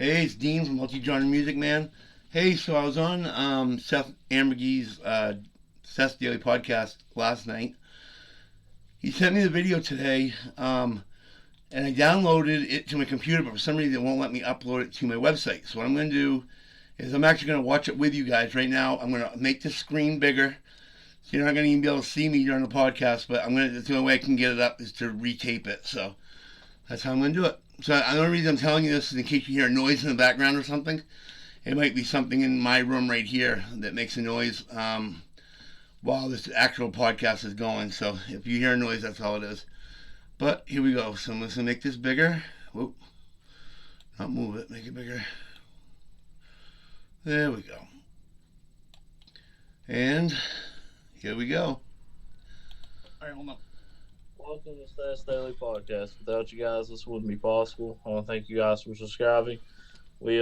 Hey, it's Dean from Multigenre Music Man. Hey, so I was on Seth Ambergy's Seth's Daily Podcast last night. He sent me the video today, and I downloaded it to my computer, but for some reason it won't let me upload it to my website. So what I'm going to do is I'm actually going to watch it with you guys right now. I'm going to make the screen bigger, so you're not going to even be able to see me during the podcast. But that's the only way I can get it up is to retape it. So that's how I'm going to do it. So the only reason I'm telling you this is in case you hear a noise in the background or something. It might be something in my room right here that makes a noise while this actual podcast is going. So if you hear a noise, that's all it is. But here we go. So I'm just going to make this bigger. Whoop. Not move it. Make it bigger. There we go. And here we go. All right, hold on. Welcome to Seths Daily Podcast. Without you guys, this wouldn't be possible. I want to thank you guys for subscribing. We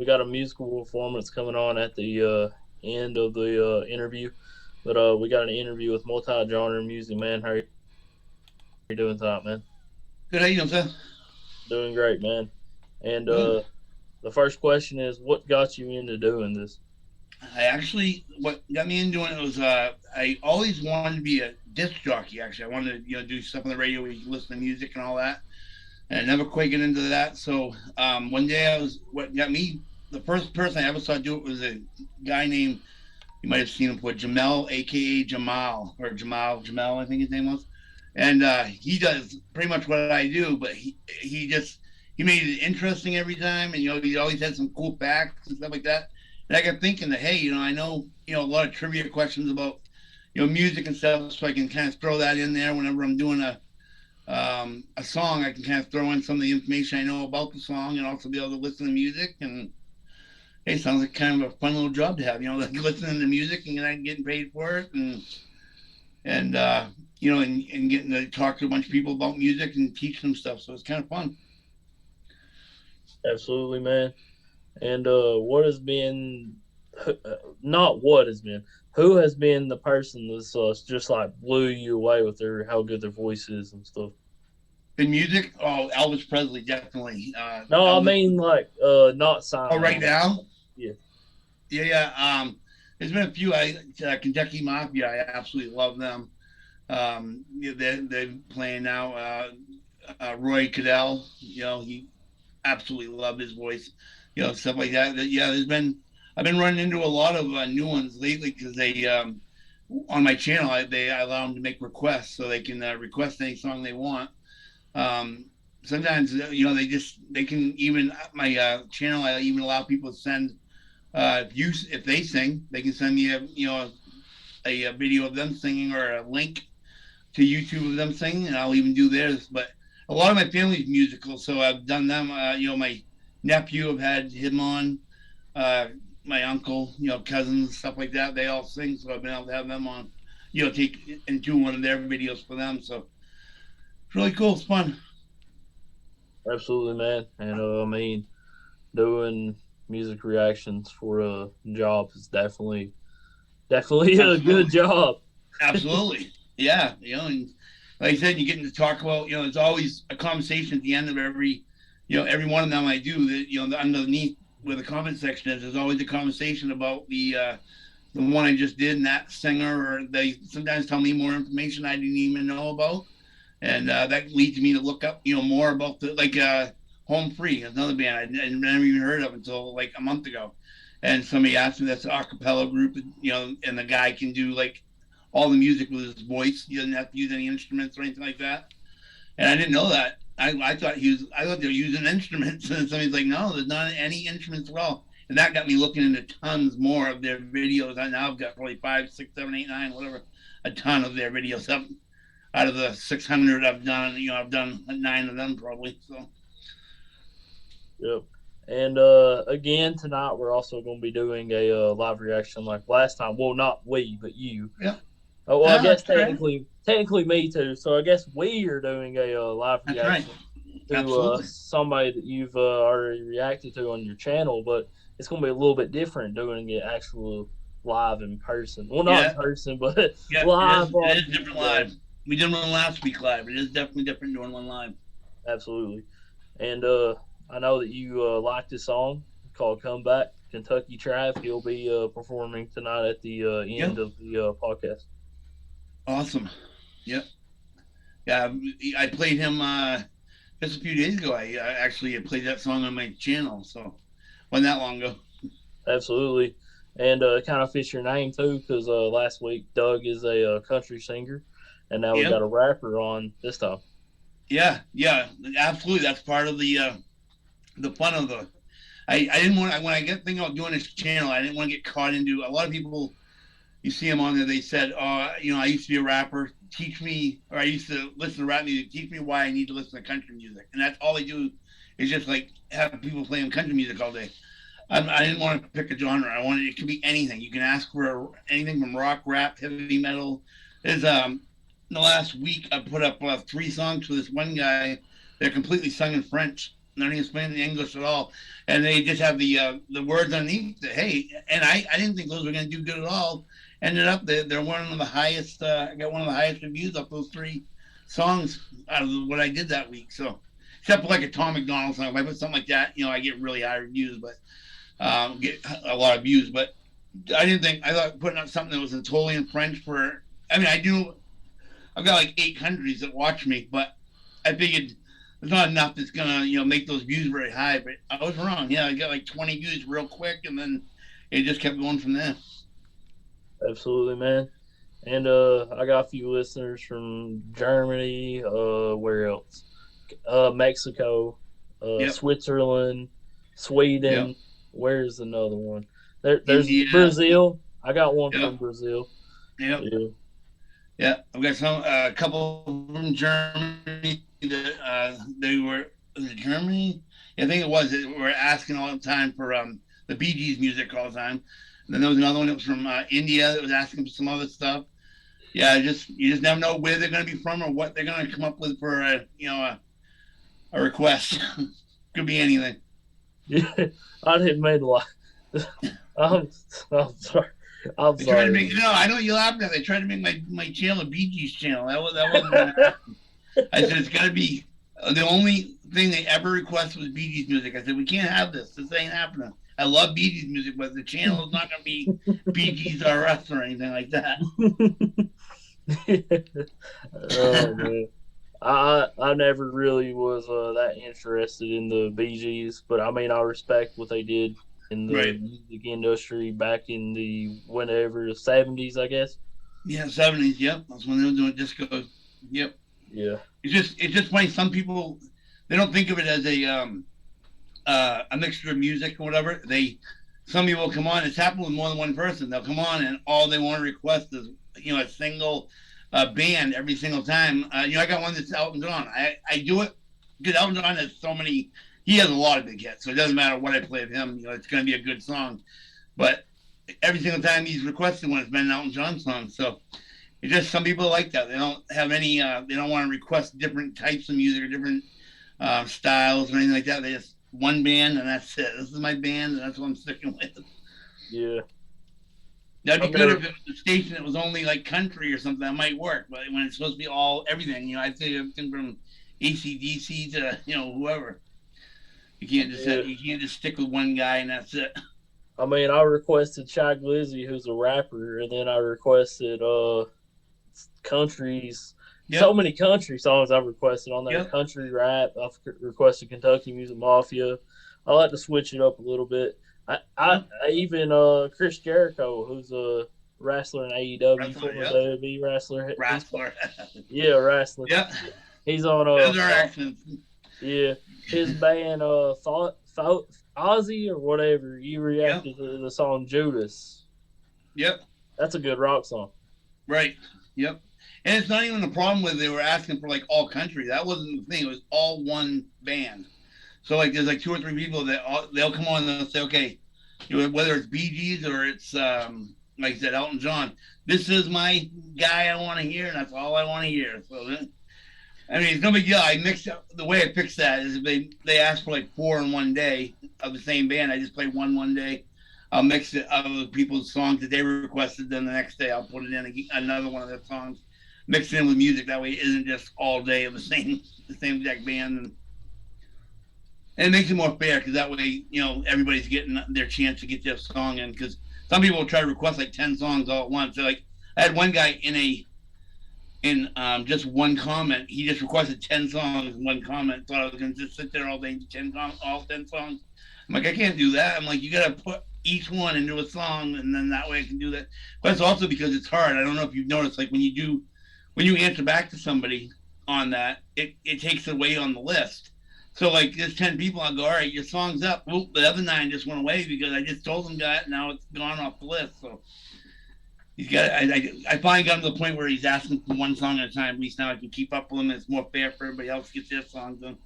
got a musical performance coming on at the end of the interview, but we got an interview with Multigenre Music Man. How are you doing tonight, man? Good. How you doing, sir? Doing great, man. And the first question is, what got you into doing this? What got me into it was I always wanted to be a disc jockey. Actually, I wanted to do stuff on the radio where you listen to music and all that. And I never quite get into that. So one day what got me, the first person I ever saw do it was a guy named, you might have seen him before, Jamel, aka Jamal, or Jamal, I think his name was. And he does pretty much what I do, but he made it interesting every time, and he always had some cool facts and stuff like that. And I got thinking that, hey, I know a lot of trivia questions about music and stuff, so I can kind of throw that in there whenever I'm doing a song. I can kind of throw in some of the information I know about the song, and also be able to listen to music. And hey, sounds like kind of a fun little job to have, like listening to music and getting paid for it, and getting to talk to a bunch of people about music and teach them stuff. So it's kind of fun. Absolutely, man. And what has been, not what has been, who has been the person that's just like blew you away with how good their voice is and stuff? In music, Elvis Presley, definitely. No, Elvis, I mean like not signed. Oh, right now? Yeah. Yeah. There's been a few. Kentucky Mafia, I absolutely love them. They're playing now. Roy Cadell, he absolutely loved his voice. Stuff like that. Yeah, I've been running into a lot of new ones lately because they, on my channel, I allow them to make requests, so they can request any song they want. Sometimes, they can even, my channel, I even allow people to send, if they sing, they can send me a video of them singing or a link to YouTube of them singing, and I'll even do theirs. But a lot of my family's musical, so I've done them. My nephew, I've had him on. My uncle, cousins, stuff like that. They all sing, so I've been able to have them on. Take and do one of their videos for them. So it's really cool. It's fun. Absolutely, man. And I mean, doing music reactions for a job is definitely a good job. Absolutely. Yeah. And like I said, you get to talk about, there's always a conversation at the end of every one of them I do that, underneath where the comment section is, there's always a conversation about the one I just did and that singer, or they sometimes tell me more information I didn't even know about. And that leads me to look up, more about Home Free, another band I never even heard of until like a month ago. And somebody asked me, that's an a cappella group, and the guy can do like all the music with his voice. He doesn't have to use any instruments or anything like that. And I didn't know that. I thought they were using instruments, and somebody's like, no, there's not any instruments at all. And that got me looking into tons more of their videos. Now I've got probably 5, 6, 7, 8, 9, whatever, a ton of their videos up. Out of the 600 I've done, I've done 9 of them probably. So. Yep. And again tonight we're also going to be doing a live reaction like last time. Well, not we, but you. Yeah. Well, I guess technically me too. So I guess we are doing a live reaction to somebody that you've already reacted to on your channel, but it's going to be a little bit different doing it actual live in person. Well, not in person, but live. It is different live. We did one last week live. It is definitely different doing one live. Absolutely. And I know that you like this song called "Comeback." Kentucky Trav. He'll be performing tonight at the Yep. end of the podcast. Awesome. Yep. Yeah, I played him just a few days ago. I actually played that song on my channel, so wasn't that long ago. Absolutely, and kind of fits your name too, because last week Doug is a country singer, and now we got Yep. a rapper on this time. Yeah. Yeah. Absolutely. That's part of the fun of the. I didn't want when I get thinking about doing this channel. I didn't want to get caught into a lot of people. You see them on there. They said, "Oh, I used to be a rapper. Teach me, or I used to listen to rap music. Teach me why I need to listen to country music." And that's all they do is just like have people playing country music all day. I didn't want to pick a genre. I wanted it could be anything. You can ask for anything from rock, rap, heavy metal. There's in the last week I put up 3 songs for this one guy. They're completely sung in French. They're not even speaking English at all, and they just have the words underneath. Hey, and I didn't think those were going to do good at all. Ended up they're one of the highest. I got one of the highest reviews of those 3 songs out of what I did that week. So except for like a Tom McDonald song, if I put something like that, I get really high reviews, but get a lot of views. But I thought putting up something that was totally in French for. I mean, I've got like 8 countries that watch me, but I figured there's not enough that's gonna make those views very high. But I was wrong. Yeah, I got like 20 views real quick, and then it just kept going from there. Absolutely, man. And I got a few listeners from Germany. Where else? Mexico, Yep. Switzerland, Yep. Sweden. Where's another one? There's India. Brazil. I got one Yep. from Brazil. Yep. Yeah. Yeah. I've got a couple from Germany that they were was it Germany? Yeah, I think it was. They were asking all the time for the Bee Gees music all the time. And then there was another one that was from India that was asking for some other stuff. Yeah, just you just never know where they're going to be from or what they're going to come up with for a request. Could be anything. Yeah, I didn't mean to lie. I'm, I'm sorry. I'm They tried to sorry. make I know you laughed at. They tried to make my channel a Bee Gees channel. That wasn't going to happen. I said it's got to be the only thing they ever requested was Bee Gees music. I said we can't have this. This ain't happening. I love Bee Gees music, but the channel is not going to be Bee Gees R Us or anything like that. Oh man, I never really was that interested in the Bee Gees, but I mean I respect what they did in the Right. music industry back in the whenever the 70s, I guess. Yeah, 70s. Yep, that's when they were doing disco. Yep. Yeah, It's just funny. Some people they don't think of it as a mixture of music or whatever. Some people come on. It's happened with more than one person. They'll come on and all they want to request is a single band every single time. I got one that's Elton John. I do it because Elton John has so many. He has a lot of big hits, so it doesn't matter what I play of him. It's going to be a good song. But every single time he's requested one, it's been an Elton John song. So it's just some people like that. They don't have any. They don't want to request different types of music or different styles or anything like that. They just one band and that's it. This is my band and that's what I'm sticking with. yeah. That'd be I've good never. if it was a station that was only like country or something. That might work. But when it's supposed to be all everything, I'd say everything from ACDC to whoever. Yeah. You can't just stick with one guy and that's it. I mean, I requested Shy Glizzy, who's a rapper, and then I requested countries. So Yep. many country songs I've requested on there. Yep. Country rap. I've requested Kentucky Music Mafia. I like to switch it up a little bit. Yep. I even Chris Jericho, who's a wrestler in AEW, Wrestler. former Yep. WWE wrestler. Wrestler. Yeah, wrestler. Yep. He's on Those are accents. yeah, his band thought Ozzy or whatever. You Yep. reacted to the song Judas. Yep. That's a good rock song. Right. Yep. And it's not even the problem with they were asking for like all country. That wasn't the thing. It was all one band. So like there's like 2 or 3 people that they'll come on and they'll say, okay, whether it's Bee Gees or it's like I said, Elton John, this is my guy I want to hear, and that's all I want to hear. So I mean, it's no big deal. I mixed up the way I fix that is if they ask for like 4 in one day of the same band. I just play one day. I'll mix it out of people's songs that they requested. Then the next day I'll put it in another one of their songs, mix it in with music. That way it isn't just all day of the same exact band. And And it makes it more fair because that way, everybody's getting their chance to get their song in. Because some people will try to request like 10 songs all at once. So like, I had one guy in just one comment. He just requested 10 songs in one comment. Thought I was gonna just sit there all day, all 10 songs. I'm like, I can't do that. I'm like, you gotta put each one into a song, and then that way I can do that. But it's also because it's hard. I don't know if you've noticed, like when you answer back to somebody on that, it takes away on the list. So like there's 10 people, I'll go, all right, your song's up. Well, the other 9 just went away because I just told them that. Now it's gone off the list. So he's got. I finally got him to the point where he's asking for one song at a time. At least now I can keep up with him. It's more fair for everybody else to get their songs done.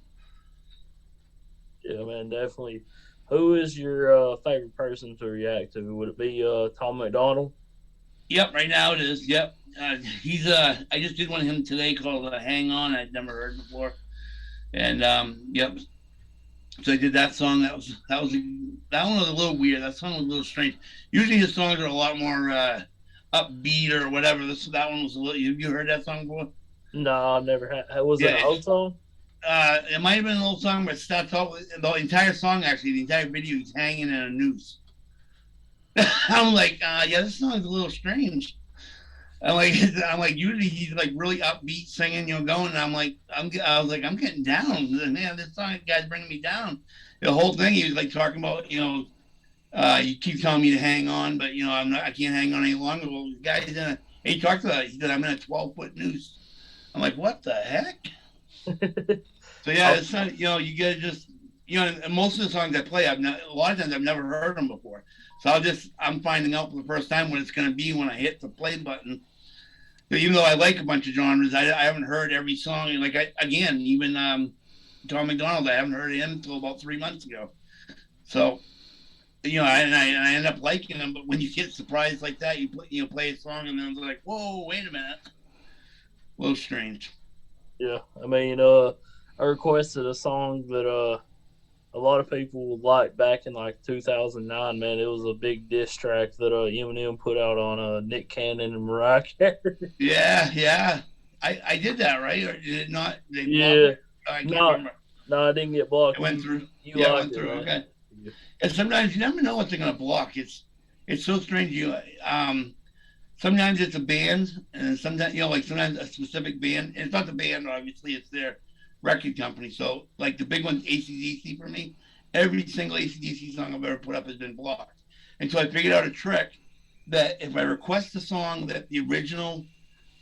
Yeah, man, definitely. Who is your favorite person to react to? Would it be Tom McDonald? Yep, right now it is. Yep, he's. I just did one of him today called "Hang On." I'd never heard before, and yep. So I did that song. That one was a little weird. That song was a little strange. Usually his songs are a lot more upbeat or whatever. That one was a little. Have you heard that song before? No, I've never had. Was it an old song? It might have been an old song, but it starts off with the entire song. Actually, the entire video, he's hanging in a noose. I'm like, yeah, this song is a little strange. I'm like, usually he's like really upbeat singing, going. And I was like, I'm getting down. Man, this song guy's bringing me down. The whole thing, he was like talking about, you keep telling me to hang on, but I can't hang on any longer. Well, the guy's he talked about it. He said, I'm in a 12-foot noose. I'm like, what the heck? So yeah, it's not, you gotta just, and most of the songs I play, a lot of times I've never heard them before. So I'm finding out for the first time what it's going to be when I hit the play button. Even though I like a bunch of genres, I haven't heard every song. Like even Tom McDonald, I haven't heard him until about 3 months ago. So, I end up liking him. But when you get surprised like that, you play a song and then it's like, whoa, wait a minute, a little strange. Yeah, I mean, I requested a song that a lot of people would like back in like 2009. Man, it was a big diss track that Eminem put out on Nick Cannon and Mariah Carey. Yeah. I did that, right? Or did it not? Yeah. I can't remember. No, I didn't get blocked. It went through. You it went through. Man. Okay. Yeah. And sometimes you never know what they're gonna block. It's so strange. Sometimes it's a band, and sometimes like sometimes a specific band. And it's not the band, obviously. It's their record company. So like the big one, AC/DC for me. Every single AC/DC song I've ever put up has been blocked. And so I figured out a trick that if I request a song that the original,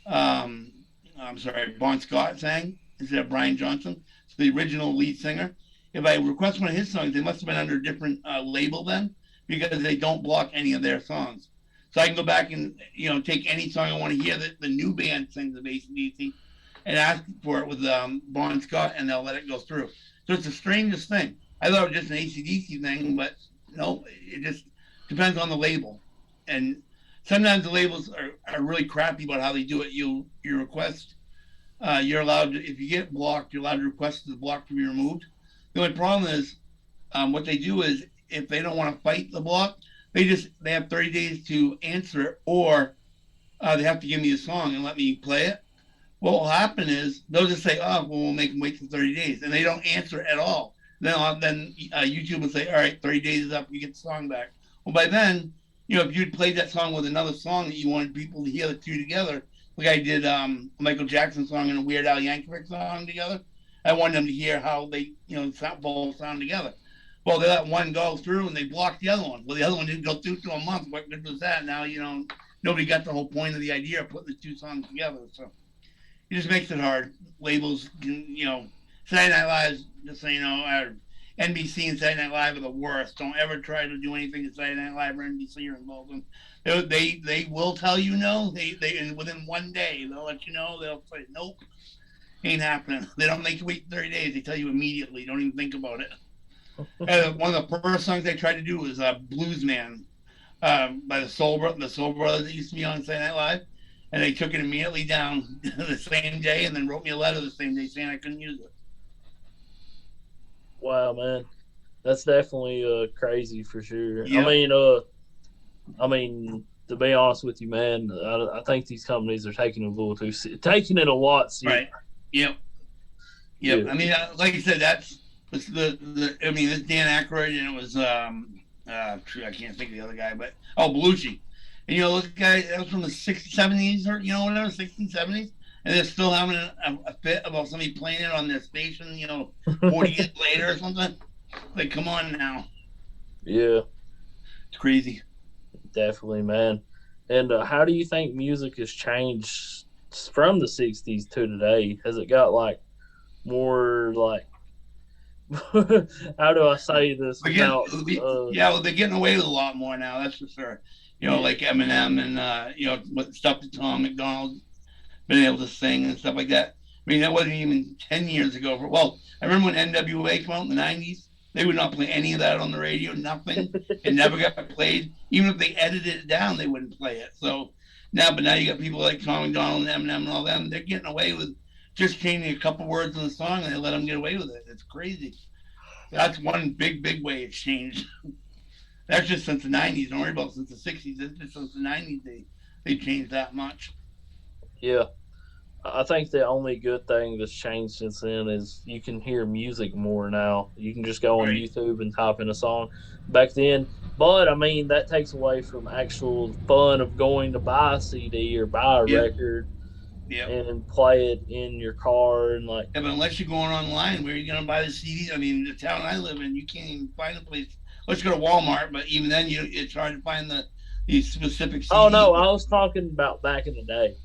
Bon Scott sang instead of Brian Johnson, so the original lead singer, if I request one of his songs, they must have been under a different label then because they don't block any of their songs. So I can go back and, take any song I want to hear that the new band sings of AC/DC and ask for it with Bon Scott, and they'll let it go through. So it's the strangest thing. I thought it was just an AC/DC thing, but no, it just depends on the label. And sometimes the labels are really crappy about how they do it. You request, you're allowed to, if you get blocked, you're allowed to request the block to be removed. The only problem is what they do is if they don't want to fight the block, they have 30 days to answer it, or they have to give me a song and let me play it. What will happen is they'll just say, oh, well, we'll make them wait for 30 days. And they don't answer at all. Then YouTube will say, all right, 30 days is up, you get the song back. Well, by then, if you'd played that song with another song that you wanted people to hear the two together, like I did Michael Jackson song and a Weird Al Yankovic song together, I wanted them to hear how they, both sound together. Well, they let one go through and they blocked the other one. Well, the other one didn't go through to a month. What good was that? Now, nobody got the whole point of the idea of putting the two songs together. So it just makes it hard. Labels can, Saturday Night Live, just so you know, NBC and Saturday Night Live are the worst. Don't ever try to do anything at Saturday Night Live or NBC or involved in. They will tell you no. And within one day they'll let you know. They'll say nope, ain't happening. They don't make you wait 30 days. They tell you immediately. Don't even think about it. One of the first songs they tried to do was Blues Man by the Soul Brothers that used to be on Saturday Night Live, and they took it immediately down the same day, and then wrote me a letter the same day saying I couldn't use it. Wow, man, that's definitely crazy for sure. Yep. I mean, to be honest with you, man, I think these companies are taking it a little taking it a lot serious. Right. Yep. Yeah. I mean, like I said, It's I mean, it's Dan Aykroyd, and it was I can't think of the other guy, but Belushi. And this guy that was from the 60s, 70s, or whatever, 60s, 70s, and they're still having a fit about somebody playing it on their station, 40 years later or something. Like, come on now, Yeah, it's crazy. definitely, man. And how do you think music has changed from the '60s to today? Has it got like more like how do I say this Again, without yeah, well, they're getting away with a lot more now. That's for sure. yeah, Like Eminem and what stuff that Tom McDonald been able to sing and stuff like that. I mean, that wasn't even 10 years ago. Well, I remember when NWA came out in the '90s. They would not play any of that on the radio. Nothing. It never got played. Even if they edited it down, they wouldn't play it. So now you got people like Tom McDonald and Eminem and all them. They're getting away with just changing a couple words in the song, and they let them get away with it. It's crazy. That's one big way it's changed. That's just since the '90s. Don't worry about since the '60s. It's just since the '90s they changed that much. yeah. I think the only good thing that's changed since then is you can hear music more now. You can just go on Right. YouTube and type in a song. Back then, but I mean that takes away from actual fun of going to buy a CD or buy a Yep. record Yep. and play it in your car and like. Yeah, but unless you're going online, where are you going to buy the CD? I mean, the town I live in, you can't even find a place. Let's go to Walmart, but even then, it's hard to find these specific Oh CDs. no, I was talking about back in the day.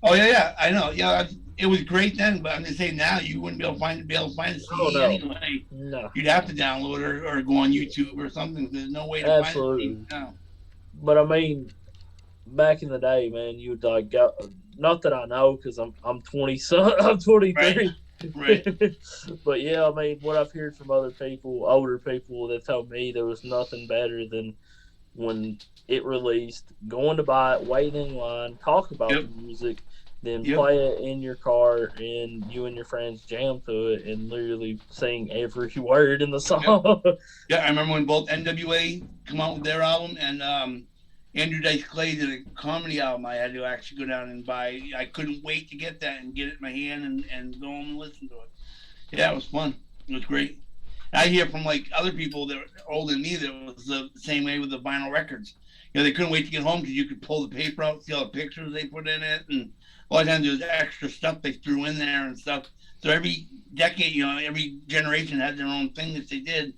Oh yeah, I know. Yeah, it was great then, but I'm just saying now you wouldn't be able to find a Oh CD no, anyway. no, You'd have to download or go on YouTube or something. There's no way to find a CD absolutely. now. But I mean, back in the day, man, you'd like go. Not that I know, because I'm 20, so I'm Right. 23. Right. But yeah, I mean, what I've heard from other people, older people, that told me there was nothing better than when it released, going to buy it, wait in line, talk about Yep. the music, then Yep. play it in your car, and you and your friends jam to it and literally sing every word in the Yep. song. Yeah, I remember when both NWA come out with their album and Andrew Dice Clay did a comedy album. I had to actually go down and buy. I couldn't wait to get that and get it in my hand and go home and listen to it. Yeah, it was fun. It was great. I hear from like other people that are older than me that it was the same way with the vinyl records. They couldn't wait to get home because you could pull the paper out, see all the pictures they put in it, and a lot of times there's extra stuff they threw in there and stuff. So every decade, every generation had their own thing that they did.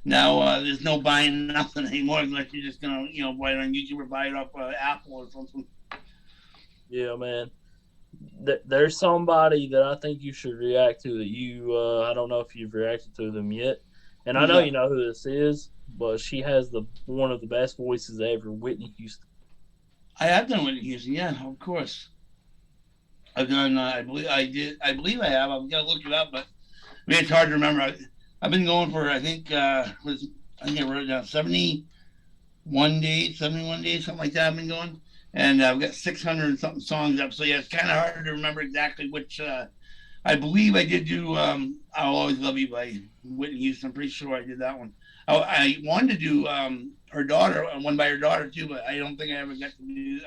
Now there's no buying nothing anymore unless you're just gonna buy it on YouTube or buy it off Apple or something. Yeah, man. There's somebody that I think you should react to that I don't know if you've reacted to them yet, and I Who's know you that? know who this is, but she has the one of the best voices ever, Whitney Houston. I have done Whitney Houston, yeah, of course. I've done. I believe I did. I believe I have. I've got to look it up, but I mean, it's hard to remember. Have been going for I think I wrote it down 71 days, 71 days, something like that. I've been going, and I've got 600 and something songs up. So yeah, it's kind of hard to remember exactly which. I believe I did do "I'll Always Love You" by Whitney Houston. I'm pretty sure I did that one. I wanted to do her daughter, one by her daughter too, but I don't think I ever got to do.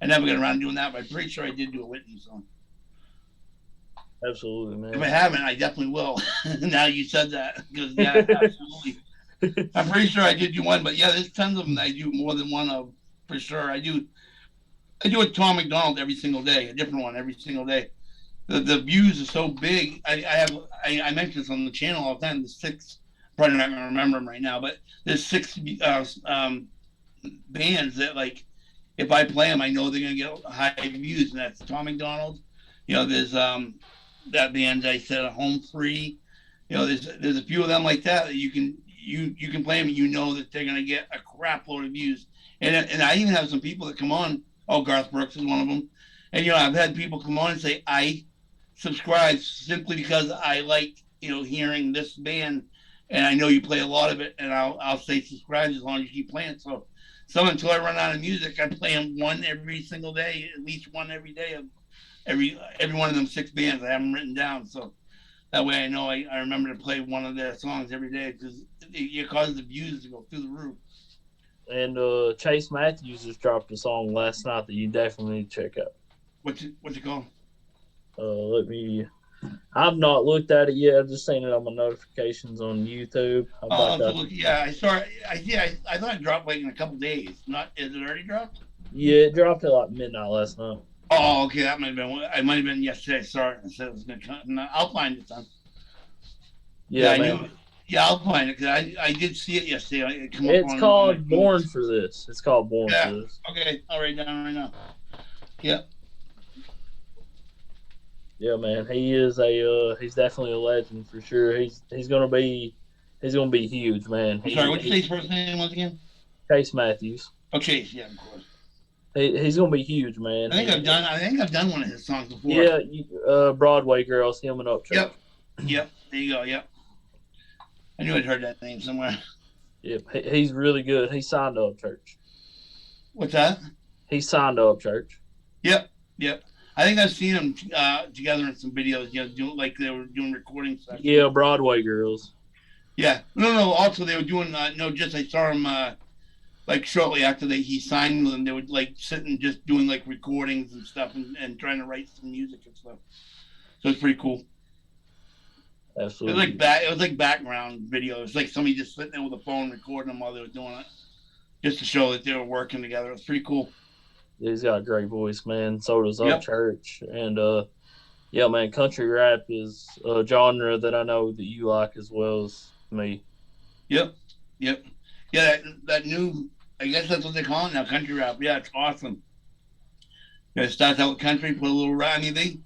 I never got around to doing that, but I'm pretty sure I did do a Whitney song. Absolutely, If I man. haven't, I definitely will. Now you said that, because yeah, absolutely. I'm pretty sure I did do one, but yeah, there's tons of them that I do more than one of for sure. I do a Tom McDonald every single day, a different one every single day. The views are so big. I mention this on the channel all the time. The six, probably not gonna remember them right now, but there's six bands that, like, if I play them, I know they're gonna get high views, and that's Tom McDonald. There's that band I said, Home Free. There's a few of them like that you can play them, and you know that they're gonna get a crap load of views. And I even have some people that come on. Oh, Garth Brooks is one of them. And I've had people come on and say, I subscribe simply because I like hearing this band, and I know you play a lot of it, and I'll say subscribe as long as you keep playing. So until I run out of music, I play them one every single day, at least one every day of every one of them six bands. I have them written down, so that way I know I remember to play one of their songs every day, because it causes the views to go through the roof. And Chase Matthews just dropped a song last night that you definitely need to check out. What's it called? Let me I've not looked at it yet. I've just seen it on my notifications on YouTube. I'm I'll about have to to. look. Yeah, I saw. I thought it dropped like in a couple days. Not is it already dropped? Yeah, it dropped at like midnight last night. Oh, okay. That might have been. I might have been yesterday. Sorry, I said it was gonna come. No, I'll find it then. Yeah, Yeah, I man. knew. Yeah, I'll find it because I did see it yesterday. It come up It's on my called Born feeds. for This. It's called Born for Yeah. This. Okay. I'll write it down right now. Yeah. Yeah, man. He is he's definitely a legend for sure. He's gonna be huge, man. I'm sorry. What'd you say his first name once again? Chase Matthews. Oh, Chase. Yeah, of course. He's gonna be huge, man. I think I've done one of his songs before. Yeah, Broadway Girls, him and Upchurch. Yep. Yep. There you go. Yep. I knew I'd heard that name somewhere. Yep, he's really good. He's signed to Upchurch. What's that? He's signed to Upchurch. Yep. Yep. I think I've seen them together in some videos. You know, doing like they were doing recording sessions. Yeah, Broadway Girls. Yeah. No. Also, they were doing I saw them like shortly after he signed with them. They would like sitting just doing like recordings and stuff and trying to write some music and stuff. So it's pretty cool. Absolutely. It was like background video. It was like somebody just sitting there with a phone recording them while they were doing it, just to show that they were working together. It was pretty cool. He's got a great voice, man. So does Upchurch. And yeah, man, country rap is a genre that I know that you like as well as me. Yep. Yeah, that new, I guess that's what they call it now, country rap. Yeah, it's awesome. It starts out with country, put a little rhymey thing.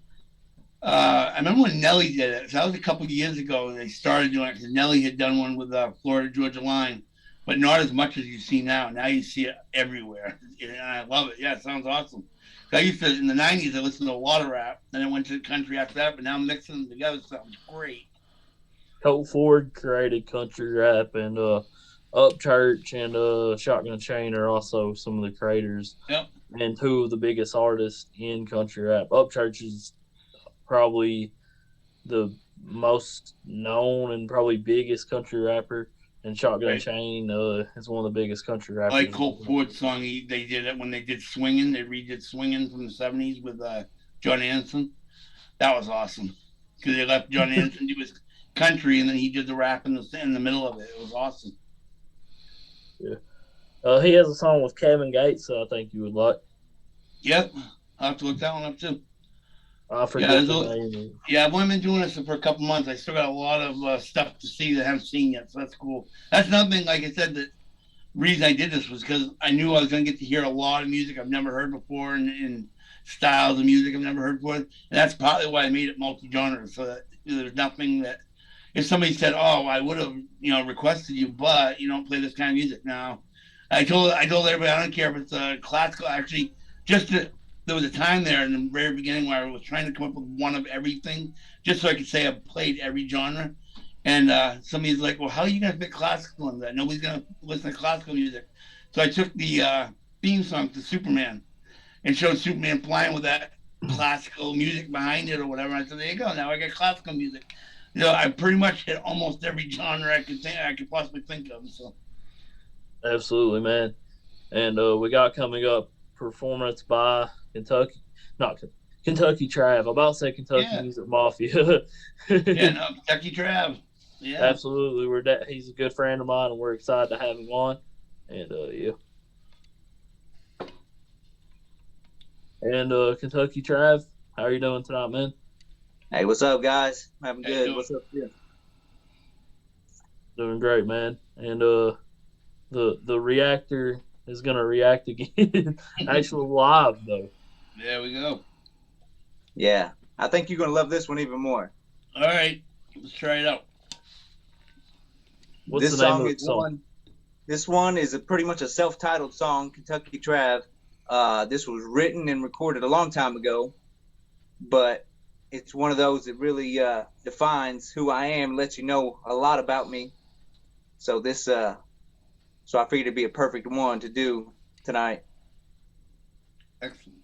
I remember when Nelly did it. So that was a couple of years ago. They started doing it because Nelly had done one with Florida Georgia Line, but not as much as you see now. Now you see it everywhere, and I love it. Yeah, it sounds awesome. I used to in the '90s. I listened to a lot of rap, then I went to country after that. But now I'm mixing them together. Sounds great. Colt Ford created country rap, and Upchurch and Shotgun Chain are also some of the creators. Yep. And two of the biggest artists in country rap. Upchurch is probably the most known and probably biggest country rapper, and Shotgun Chain is one of the biggest country rappers. Like Colt Ford's song, they did it when they did Swingin'. They redid Swingin' from the '70s with John Anderson. That was awesome because they left John Anderson do his country, and then he did the rap in the middle of it. It was awesome. Yeah. He has a song with Kevin Gates, so I think you would like. Yep, I'll have to look that one up too. I forget the name. Yeah, I've only been doing this for a couple months. I still got a lot of stuff to see that I haven't seen yet, so that's cool. That's another thing, like I said, the reason I did this was because I knew I was going to get to hear a lot of music I've never heard before and styles of music I've never heard before. And that's partly why I made it multi-genre, so that there's nothing that if somebody said, "Oh, I would have, requested you, but you don't play this kind of music now." I told everybody I don't care if it's classical. Actually, there was a time there in the very beginning where I was trying to come up with one of everything, just so I could say I've played every genre. And somebody's like, "Well, how are you going to fit classical in that? Nobody's going to listen to classical music." So I took the theme song to Superman and showed Superman flying with that classical music behind it or whatever. I said, "There you go. Now I got classical music." I pretty much hit almost every genre I could possibly think of. So. Absolutely, man. And we got coming up performance by Kentucky Trav. I'm about to say Kentucky Music Mafia. Kentucky Trav. Yeah, absolutely. He's a good friend of mine, and we're excited to have him on. And yeah. And Kentucky Trav, how are you doing tonight, man? Hey, what's up, guys? I'm having good. What's up, yeah? Doing great, man. And the reactor is gonna react again, actually live though. There we go. Yeah, I think you're gonna love this one even more. All right, let's try it out. What's the name of the song? This one is pretty much a self-titled song, Kentucky Trav. This was written and recorded a long time ago, but it's one of those that really defines who I am, lets you know a lot about me. So so I figured it'd be a perfect one to do tonight. Excellent.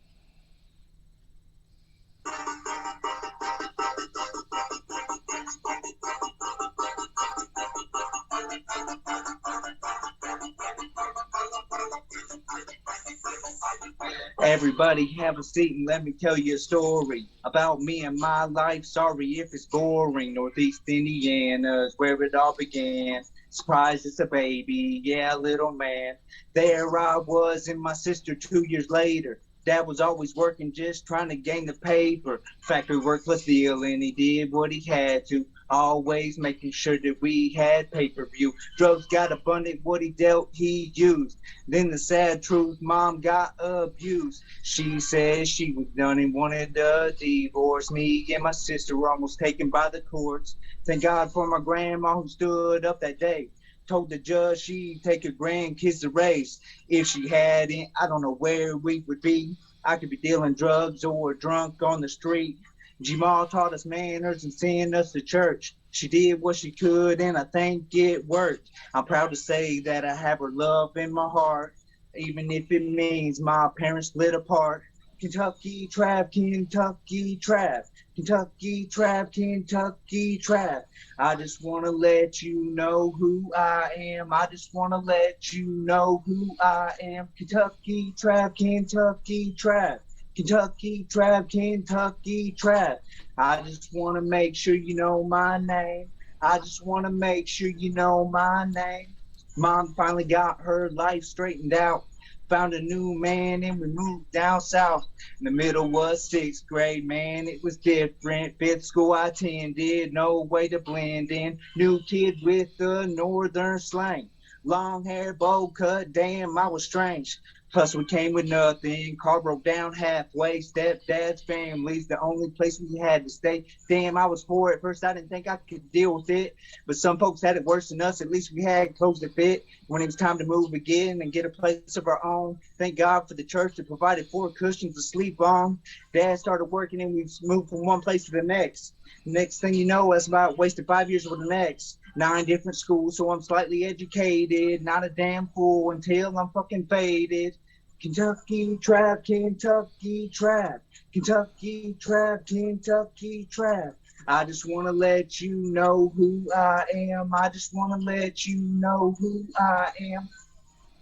Everybody have a seat and let me tell you a story about me and my life. Sorry if it's boring. Northeast Indiana is where it all began. Surprise, it's a baby, yeah, little man. There I was and my sister 2 years later. Dad was always working, just trying to gain the paper. Factory work plus deal, and he did what he had to. Always making sure that we had pay-per-view. Drugs got abundant, what he dealt, he used. Then the sad truth, mom got abused. She said she was done and wanted to divorce. Me and my sister were almost taken by the courts. Thank God for my grandma who stood up that day. Told the judge she'd take her grandkids to race. If she hadn't, I don't know where we would be. I could be dealing drugs or drunk on the street. Jamal taught us manners and sent us to church. She did what she could and I think it worked. I'm proud to say that I have her love in my heart, even if it means my parents split apart. Kentucky Trav, Kentucky Trav, Kentucky Trav, Kentucky Trav. I just want to let you know who I am. I just want to let you know who I am. Kentucky Trav, Kentucky Trav, Kentucky Trav, Kentucky Trav. I just want to make sure you know my name. I just want to make sure you know my name. Mom finally got her life straightened out. Found a new man and we moved down south. In the middle was sixth grade, man, it was different. Fifth school I attended, no way to blend in. New kid with the northern slang. Long hair, bowl cut, damn, I was strange. Plus we came with nothing, car broke down halfway. Stepdad's family's the only place we had to stay. Damn, I was poor at first, I didn't think I could deal with it. But some folks had it worse than us, at least we had clothes to fit. When it was time to move again and get a place of our own, thank God for the church that provided 4 cushions to sleep on. Dad started working and we moved from one place to the next. Next thing you know, that's about wasted 5 years with the next. 9 different schools, so I'm slightly educated. Not a damn fool until I'm fucking faded. Kentucky Trav, Kentucky Trav, Kentucky Trav, Kentucky Trav. I just want to let you know who I am. I just want to let you know who I am.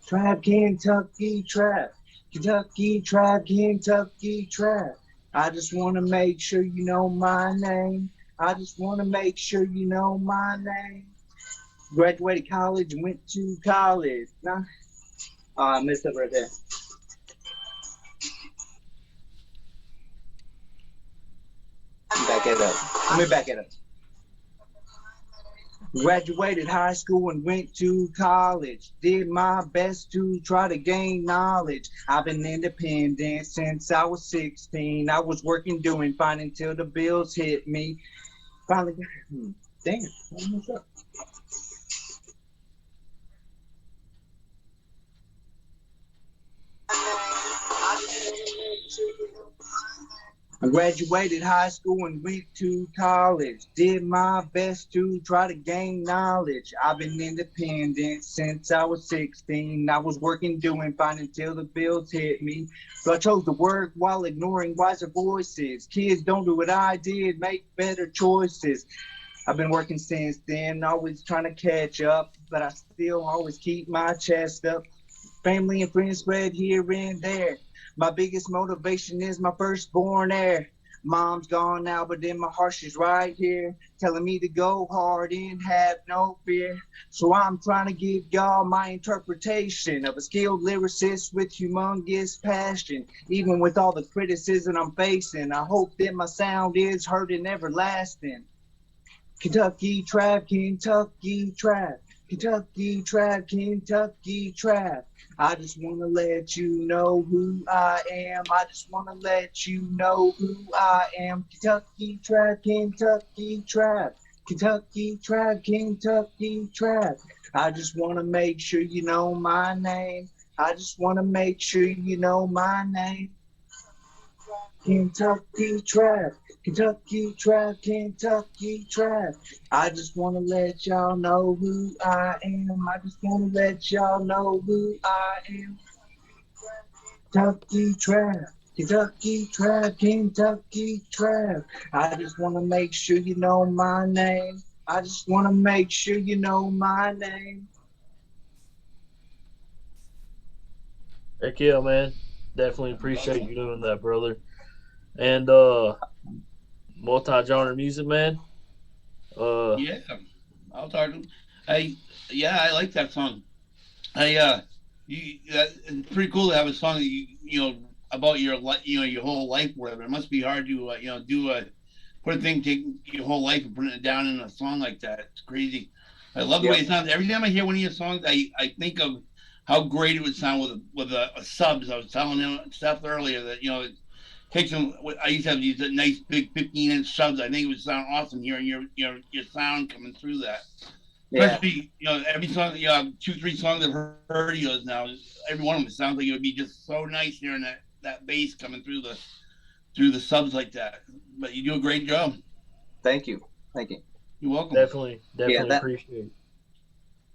Trav, Kentucky Trav, Kentucky Trav, Kentucky Trav. I just want to make sure you know my name. I just want to make sure you know my name. Graduated college and went to college. Nah. I messed up right there. Back it up. Let me back it up. Graduated high school and went to college. Did my best to try to gain knowledge. I've been independent since I was 16. I was working, doing fine until the bills hit me. Finally, damn, what's up? I graduated high school and went to college. Did my best to try to gain knowledge. I've been independent since I was 16. I was working, doing fine until the bills hit me. So I chose to work while ignoring wiser voices. Kids, don't do what I did, make better choices. I've been working since then, always trying to catch up, but I still always keep my chest up. Family and friends spread here and there. My biggest motivation is my firstborn heir. Mom's gone now, but in my heart she's right here, telling me to go hard and have no fear. So I'm trying to give y'all my interpretation of a skilled lyricist with humongous passion. Even with all the criticism I'm facing, I hope that my sound is heard and everlasting. Kentucky Trav, Kentucky Trav, Kentucky Trav, Kentucky Trav. I just want to let you know who I am. I just want to let you know who I am. Kentucky Trav, Kentucky Trav, Kentucky Trav, Kentucky Trav. I just want to make sure you know my name. I just want to make sure you know my name. Kentucky Trav, Kentucky Trav, Kentucky Trav. I just want to let y'all know who I am. I just want to let y'all know who I am. Kentucky Trav, Kentucky Trav, Kentucky Trav. I just want to make sure you know my name. I just want to make sure you know my name. Heck yeah, man. Definitely appreciate you doing that, brother. And multi-genre music, man. Yeah, I'll talk to him. I like that song. It's pretty cool to have a song that about your your whole life, whatever. It must be hard to put a thing, take your whole life and put it down in a song like that. It's crazy. I love the way Yep. it sounds. Every time I hear one of your songs, I think of how great it would sound with a subs. I was telling him stuff earlier that it takes them. I used to have these nice big 15-inch subs. I think it would sound awesome hearing your sound coming through that. Yeah. Especially, every song, 2, 3 songs I've heard of yours now, every one of them sounds like it would be just so nice hearing that bass coming through the subs like that. But you do a great job. Thank you. You're welcome. Definitely Yeah, appreciate it.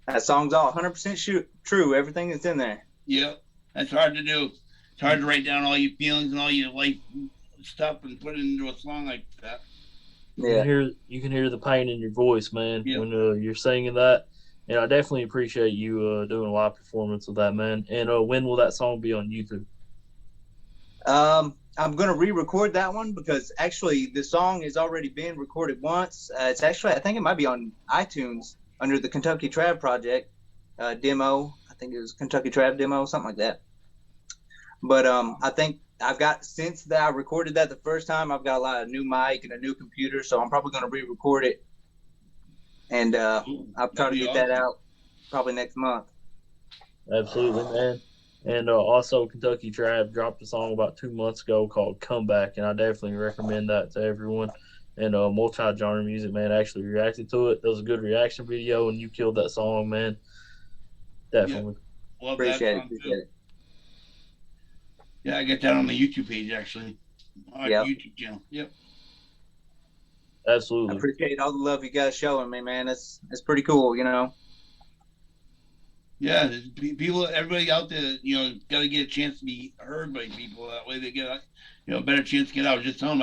That song's all 100% true. Everything that's in there. Yeah, that's hard to do. It's hard to write down all your feelings and all your life stuff and put it into a song like that. Yeah. You can hear the pain in your voice, man, Yeah. when you're singing that. And I definitely appreciate you doing a live performance of that, man. And when will that song be on YouTube? I'm gonna re-record that one because actually the song has already been recorded once. It's actually, I think it might be on iTunes under the Kentucky Trav Project demo. I think it was Kentucky Trav demo, something like that. But I think since I recorded that the first time, I've got a lot of new mic and a new computer, so I'm probably gonna re-record it, and I'll try to get that out probably next month. Absolutely, man. And also, Kentucky Trav dropped a song about 2 months ago called "Comeback," and I definitely recommend that to everyone. And multi-genre music, man, actually reacted to it. That was a good reaction video, and you killed that song, man. Definitely. Yeah. Love Appreciate that it. Yeah, I get that on the YouTube page actually. On Yep. YouTube channel. Yep. Absolutely. I appreciate all the love you guys showing me, man. It's pretty cool, Yeah, people, everybody out there, got to get a chance to be heard by people. That way they get a better chance to get out. I was just telling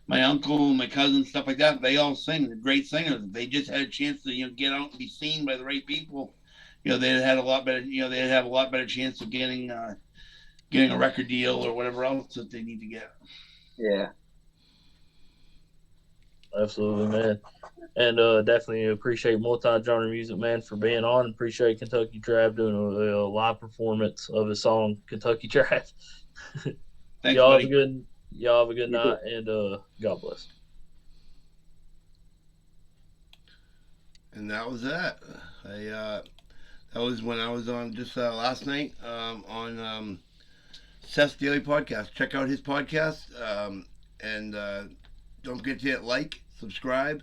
my uncle, my cousin, stuff like that. They all sing. They're great singers. If they just had a chance to get out and be seen by the right people, they'd had a lot better. They'd have a lot better chance of getting a record deal or whatever else that they need to get. Yeah. Absolutely, man. And definitely appreciate multi-genre music, man, for being on. Appreciate Kentucky Trav doing a live performance of his song Kentucky Trav. Thanks, y'all buddy. have a good night, and God bless. And that was that. That was when I was on just last night on Seth's Daily Podcast. Check out his podcast, and don't forget to hit like, subscribe,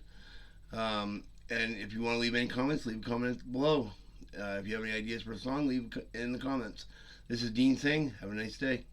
and if you want to leave any comments, leave a comment below. If you have any ideas for a song, leave in the comments. This is Dean saying, have a nice day.